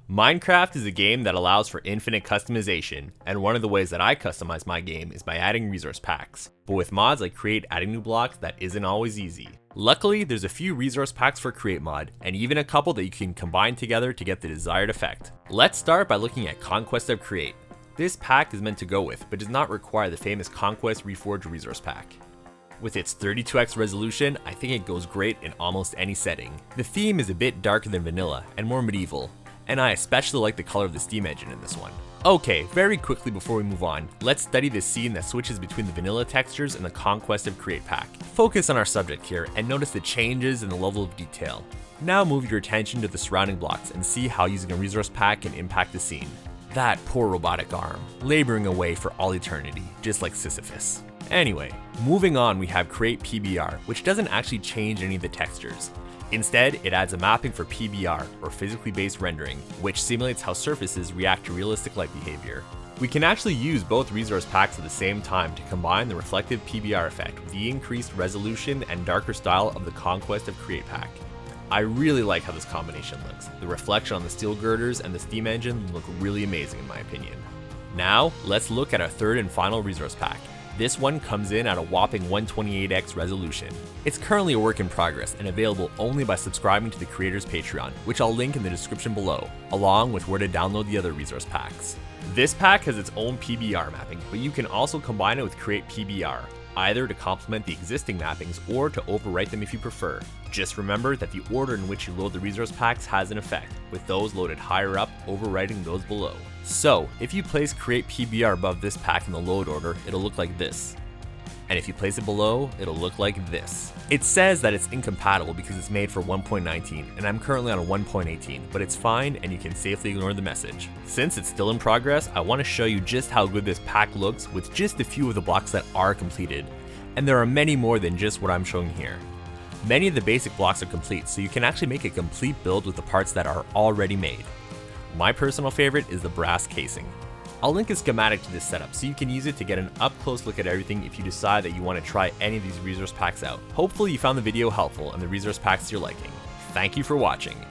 Minecraft is a game that allows for infinite customization, and one of the ways that I customize my game is by adding resource packs. But with mods like Create adding new blocks, that isn't always easy. Luckily, there's a few resource packs for Create mod, and even a couple that you can combine together to get the desired effect. Let's start by looking at Conquest of Create. This pack is meant to go with, but does not require the famous Conquest Reforged resource pack. With its 32x resolution, I think it goes great in almost any setting. The theme is a bit darker than vanilla, and more medieval, and I especially like the color of the Steam engine in this one. Okay, very quickly before we move on, let's study this scene that switches between the vanilla textures and the Conquest of Create pack. Focus on our subject here and notice the changes in the level of detail. Now move your attention to the surrounding blocks and see how using a resource pack can impact the scene. That poor robotic arm, laboring away for all eternity, just like Sisyphus. Anyway, moving on, we have Create PBR, which doesn't actually change any of the textures. Instead, it adds a mapping for PBR, or physically based rendering, which simulates how surfaces react to realistic light behavior. We can actually use both resource packs at the same time to combine the reflective PBR effect with the increased resolution and darker style of the Conquest of Create pack. I really like how this combination looks. The reflection on the steel girders and the Steam engine look really amazing in my opinion. Now, let's look at our third and final resource pack. This one comes in at a whopping 128x resolution. It's currently a work in progress and available only by subscribing to the creator's Patreon, which I'll link in the description below, along with where to download the other resource packs. This pack has its own PBR mapping, but you can also combine it with Create PBR, either to complement the existing mappings or to overwrite them if you prefer. Just remember that the order in which you load the resource packs has an effect, with those loaded higher up overwriting those below. So, if you place Create PBR above this pack in the load order, it'll look like this. And if you place it below, it'll look like this. It says that it's incompatible because it's made for 1.19, and I'm currently on a 1.18, but it's fine and you can safely ignore the message. Since it's still in progress, I want to show you just how good this pack looks with just a few of the blocks that are completed. And there are many more than just what I'm showing here. Many of the basic blocks are complete, so you can actually make a complete build with the parts that are already made. My personal favorite is the brass casing. I'll link a schematic to this setup so you can use it to get an up-close look at everything if you decide that you want to try any of these resource packs out. Hopefully you found the video helpful and the resource packs you're liking. Thank you for watching.